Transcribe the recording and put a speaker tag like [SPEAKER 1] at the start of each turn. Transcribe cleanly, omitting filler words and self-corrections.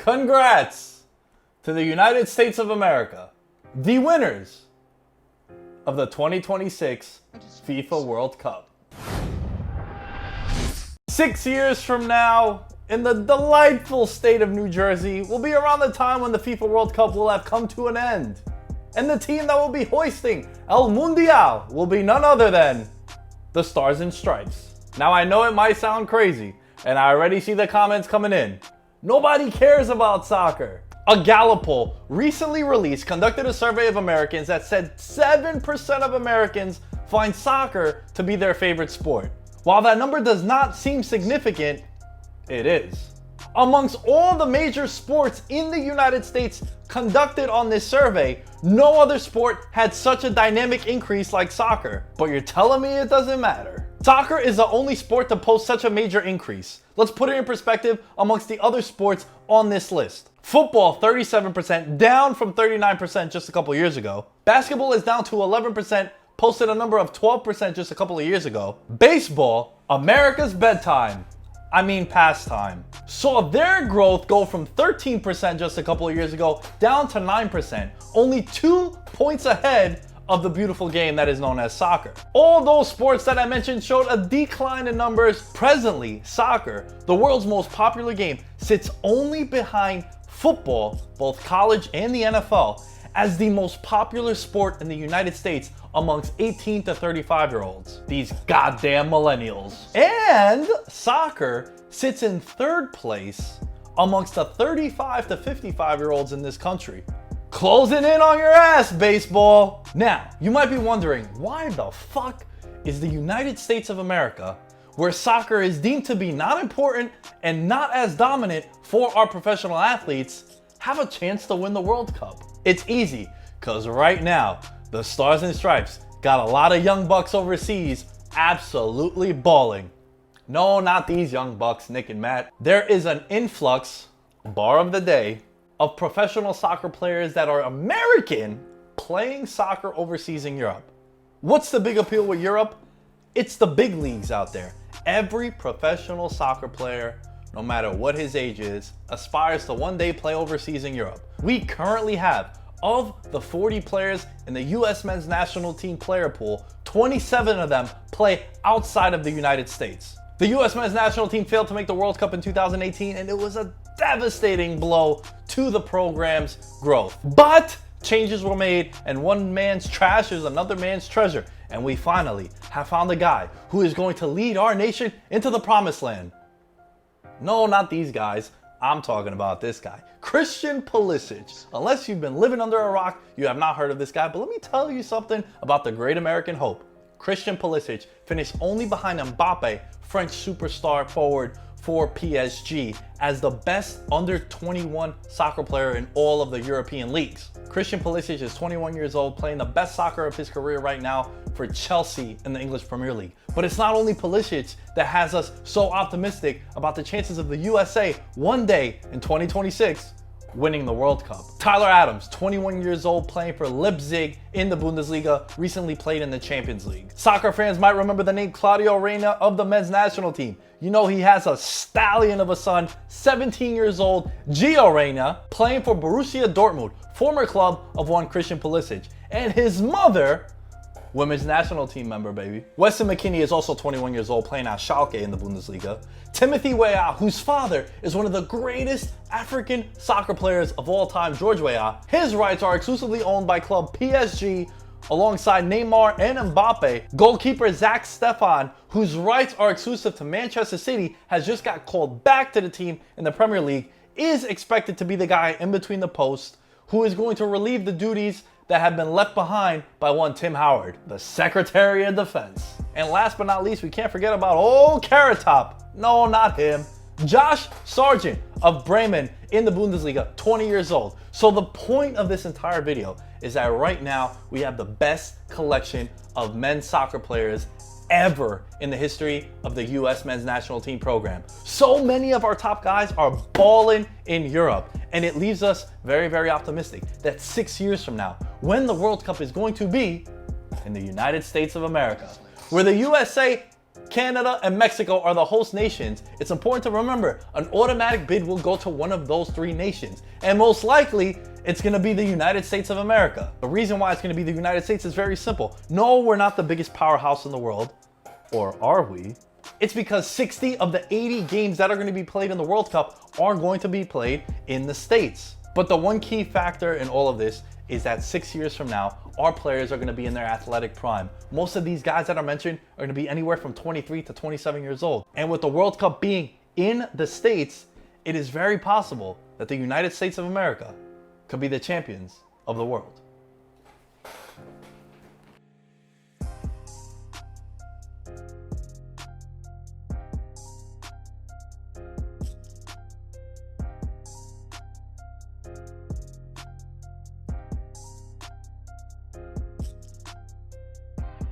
[SPEAKER 1] Congrats to the United States of America, the winners of the 2026 FIFA World Cup. 6 years from now, in the delightful state of New Jersey, will be around the time when the FIFA World Cup will have come to an end. And the team that will be hoisting El Mundial will be none other than the Stars and Stripes. Now I know it might sound crazy, and I already see the comments coming in. Nobody cares about soccer. A Gallup poll recently released conducted a survey of Americans that said 7% of Americans find soccer to be their favorite sport. While that number does not seem significant, it is. Amongst all the major sports in the United States conducted on this survey, no other sport had such a dynamic increase like soccer. But you're telling me it doesn't matter? Soccer is the only sport to post such a major increase. Let's put it in perspective amongst the other sports on this list. Football, 37%, down from 39% just a couple years ago. Basketball is down to 11%, posted a number of 12% just a couple of years ago. Baseball, America's pastime, saw their growth go from 13% just a couple of years ago down to 9%, only 2 points ahead of the beautiful game that is known as soccer. All those sports that I mentioned showed a decline in numbers. Presently, soccer, the world's most popular game, sits only behind football, both college and the NFL, as the most popular sport in the United States amongst 18 to 35-year-olds. These goddamn millennials. And soccer sits in third place amongst the 35 to 55-year-olds in this country. Closing in on your ass, baseball. Now, you might be wondering, why the fuck is the United States of America, where soccer is deemed to be not important and not as dominant for our professional athletes, have a chance to win the World Cup? It's easy, because right now, the Stars and Stripes got a lot of young bucks overseas absolutely balling. No, not these young bucks, Nick and Matt. There is an influx, bar of the day, of professional soccer players that are American playing soccer overseas in Europe. What's the big appeal with Europe? It's the big leagues out there. Every professional soccer player, no matter what his age is, aspires to one day play overseas in Europe. We currently have, of the 40 players in the US men's national team player pool, 27 of them play outside of the United States. The US men's national team failed to make the World Cup in 2018, and it was a devastating blow to the program's growth. But changes were made, and one man's trash is another man's treasure. And we finally have found a guy who is going to lead our nation into the promised land. No, not these guys. I'm talking about this guy, Christian Pulisic. Unless you've been living under a rock, you have not heard of this guy. But let me tell you something about the great American hope. Christian Pulisic finished only behind Mbappe, French superstar forward for PSG, as the best under 21 soccer player in all of the European leagues. Christian Pulisic is 21 years old, playing the best soccer of his career right now for Chelsea in the English Premier League. But it's not only Pulisic that has us so optimistic about the chances of the USA one day in 2026 winning the World Cup. Tyler Adams, 21 years old, playing for Leipzig in the Bundesliga, recently played in the Champions League. Soccer fans might remember the name Claudio Reyna of the men's national team. You know he has a stallion of a son, 17 years old, Gio Reyna, playing for Borussia Dortmund, former club of one Christian Pulisic. And his mother, women's national team member, baby. Weston McKennie is also 21 years old, playing at Schalke in the Bundesliga. Timothy Weah, whose father is one of the greatest African soccer players of all time, George Weah. His rights are exclusively owned by club PSG, alongside Neymar and Mbappe. Goalkeeper Zach Stefan, whose rights are exclusive to Manchester City, has just got called back to the team in the Premier League, is expected to be the guy in between the posts who is going to relieve the duties that have been left behind by one Tim Howard, the Secretary of Defense. And last but not least, we can't forget about old Carrot Top. No, not him. Josh Sargent of Bremen in the Bundesliga, 20 years old. So the point of this entire video is that right now we have the best collection of men's soccer players ever in the history of the US men's national team program. So many of our top guys are balling in Europe, and it leaves us very, very optimistic that 6 years from now, when the World Cup is going to be in the United States of America, where the USA Canada, and Mexico are the host nations, it's important to remember an automatic bid will go to one of those 3 nations. And most likely, it's gonna be the United States of America. The reason why it's gonna be the United States is very simple. No, we're not the biggest powerhouse in the world. Or are we? It's because 60 of the 80 games that are gonna be played in the World Cup are going to be played in the States. But the one key factor in all of this is that 6 years from now, our players are gonna be in their athletic prime. Most of these guys that are mentioned are gonna be anywhere from 23 to 27 years old. And with the World Cup being in the States, it is very possible that the United States of America could be the champions of the world.